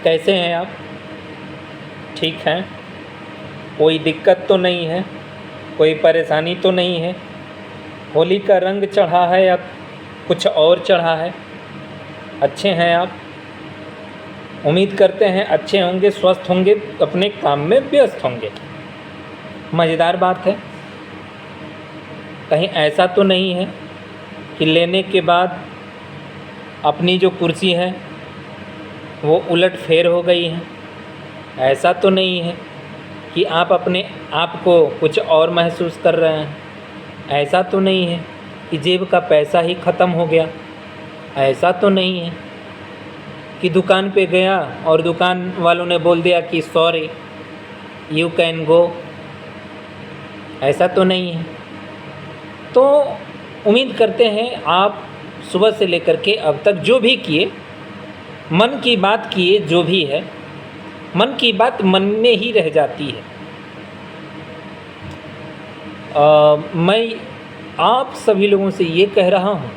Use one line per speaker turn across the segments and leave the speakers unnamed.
कैसे हैं आप? ठीक हैं? कोई दिक्कत तो नहीं है? कोई परेशानी तो नहीं है? होली का रंग चढ़ा है या कुछ और चढ़ा है? अच्छे हैं आप? उम्मीद करते हैं अच्छे होंगे, स्वस्थ होंगे, अपने काम में व्यस्त होंगे। मज़ेदार बात है, कहीं ऐसा तो नहीं है कि लेने के बाद अपनी जो कुर्सी है वो उलट फेर हो गई है? ऐसा तो नहीं है कि आप अपने आप को कुछ और महसूस कर रहे हैं? ऐसा तो नहीं है कि जेब का पैसा ही ख़त्म हो गया? ऐसा तो नहीं है कि दुकान पे गया और दुकान वालों ने बोल दिया कि सॉरी यू कैन गो? ऐसा तो नहीं है। तो उम्मीद करते हैं आप सुबह से लेकर के अब तक जो भी किए, मन की बात किए, जो भी है मन की बात मन में ही रह जाती है। मैं आप सभी लोगों से ये कह रहा हूँ,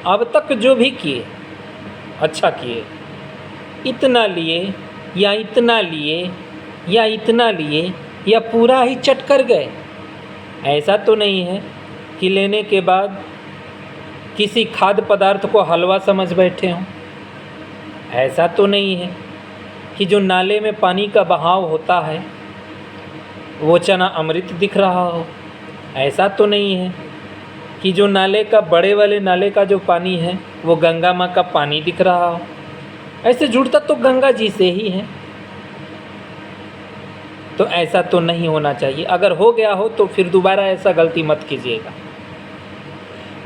अब तक जो भी किए अच्छा किए। इतना लिए या इतना लिए या इतना लिए या पूरा ही चट कर गए? ऐसा तो नहीं है कि लेने के बाद किसी खाद्य पदार्थ को हलवा समझ बैठे हों? ऐसा तो नहीं है कि जो नाले में पानी का बहाव होता है वो चना अमृत दिख रहा हो? ऐसा तो नहीं है कि जो नाले का, बड़े वाले नाले का जो पानी है वो गंगा माँ का पानी दिख रहा हो? ऐसे जुड़ता तो गंगा जी से ही है। तो ऐसा तो नहीं होना चाहिए। अगर हो गया हो तो फिर दोबारा ऐसा गलती मत कीजिएगा।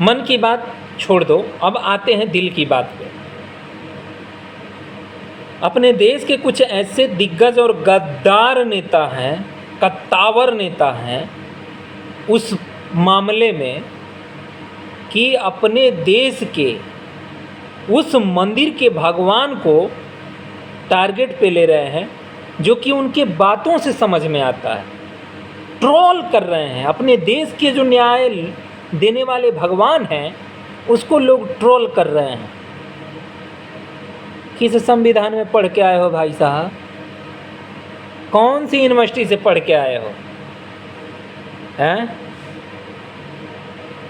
मन की बात छोड़ दो, अब आते हैं दिल की बात पे। अपने देश के कुछ ऐसे दिग्गज और गद्दार नेता हैं, कद्दावर नेता हैं उस मामले में कि अपने देश के उस मंदिर के भगवान को टारगेट पे ले रहे हैं, जो कि उनके बातों से समझ में आता है। ट्रोल कर रहे हैं अपने देश के जो न्याय देने वाले भगवान हैं, उसको लोग ट्रोल कर रहे हैं। किस संविधान में पढ़ के आए हो भाई साहब? कौन सी यूनिवर्सिटी से पढ़ के आए हो? हैं?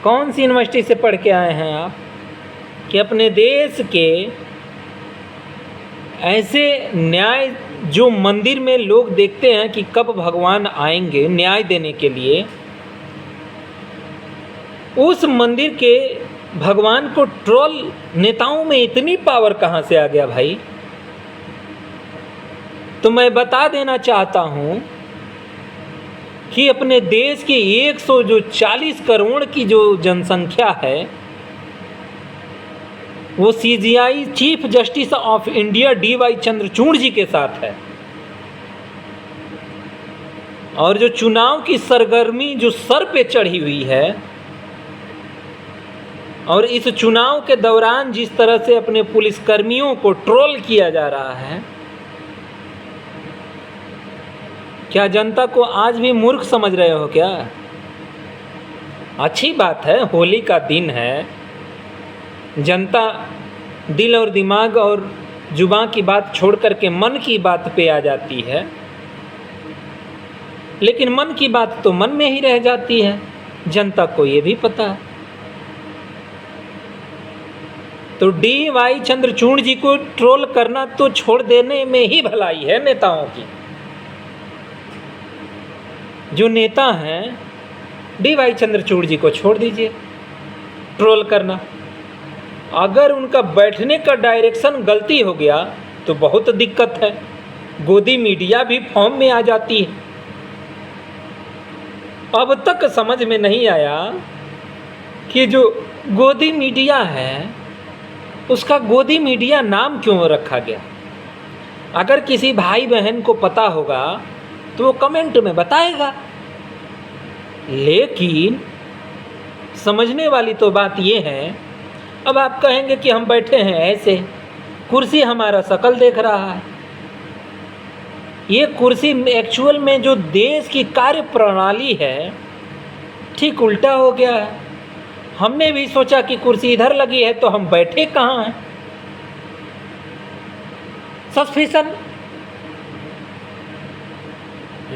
कौन सी यूनिवर्सिटी से पढ़ के आए हैं आप कि अपने देश के ऐसे न्याय, जो मंदिर में लोग देखते हैं कि कब भगवान आएंगे न्याय देने के लिए, उस मंदिर के भगवान को ट्रोल? नेताओं में इतनी पावर कहाँ से आ गया भाई? तो मैं बता देना चाहता हूँ कि अपने देश की 140 करोड़ की जो जनसंख्या है वो CJI chief justice of India DY Chandrachud ji के साथ है। और जो चुनाव की सरगर्मी जो सर पे चढ़ी हुई है, और इस चुनाव के दौरान जिस तरह से अपने पुलिसकर्मियों को ट्रोल किया जा रहा है, क्या जनता को आज भी मूर्ख समझ रहे हो क्या? अच्छी बात है, होली का दिन है, जनता दिल और दिमाग और जुबान की बात छोड़ करके मन की बात पे आ जाती है, लेकिन मन की बात तो मन में ही रह जाती है, जनता को ये भी पता है। तो DY चंद्रचूड़ जी को ट्रोल करना तो छोड़ देने में ही भलाई है नेताओं की। जो नेता हैं DY चंद्रचूड़ जी को छोड़ दीजिए ट्रोल करना। अगर उनका बैठने का डायरेक्शन गलती हो गया तो बहुत दिक्कत है, गोदी मीडिया भी फॉर्म में आ जाती है। अब तक समझ में नहीं आया कि जो गोदी मीडिया है उसका गोदी मीडिया नाम क्यों रखा गया। अगर किसी भाई बहन को पता होगा तो वो कमेंट में बताएगा, लेकिन समझने वाली तो बात ये है, अब आप कहेंगे कि हम बैठे हैं ऐसे, कुर्सी हमारा शकल देख रहा है। ये कुर्सी एक्चुअल में जो देश की कार्य प्रणाली है ठीक उल्टा हो गया है। हमने भी सोचा कि कुर्सी इधर लगी है तो हम बैठे कहाँ हैं। सस्पेंशन।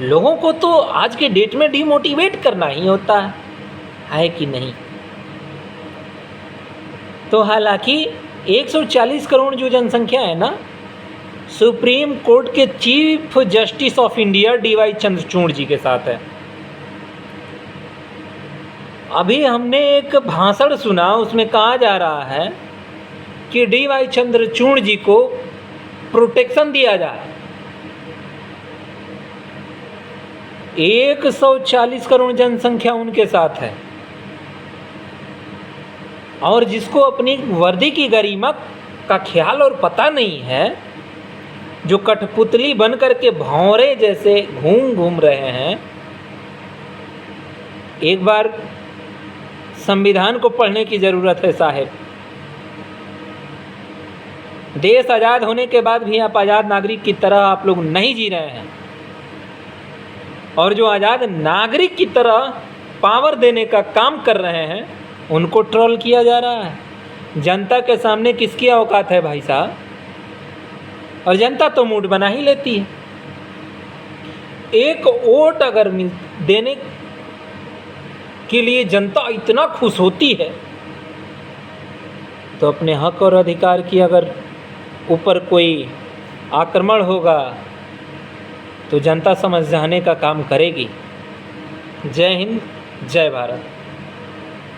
लोगों को तो आज के डेट में डिमोटिवेट करना ही होता है कि नहीं? तो हालांकि 140 करोड़ जो जनसंख्या है ना, सुप्रीम कोर्ट के chief justice of India D Y. Chandrachud ji के साथ है। अभी हमने एक भाषण सुना, उसमें कहा जा रहा है कि डी.वाई. चंद्रचूड़ जी को प्रोटेक्शन दिया जाए। 140 करोड़ जनसंख्या उनके साथ है, और जिसको अपनी वर्दी की गरिमा का ख्याल और पता नहीं है, जो कठपुतली बन करके भौरे जैसे घूम रहे हैं। एक बार संविधान को पढ़ने की ज़रूरत है साहब। देश आज़ाद होने के बाद भी आप आज़ाद नागरिक की तरह आप लोग नहीं जी रहे हैं, और जो आज़ाद नागरिक की तरह पावर देने का काम कर रहे हैं उनको ट्रोल किया जा रहा है। जनता के सामने किसकी औकात है भाई साहब? और जनता तो मूड बना ही लेती है। एक वोट अगर देने के लिए जनता इतना खुश होती है, तो अपने हक और अधिकार की अगर ऊपर कोई आक्रमण होगा तो जनता समझ जाने का काम करेगी। जय हिंद, जय भारत।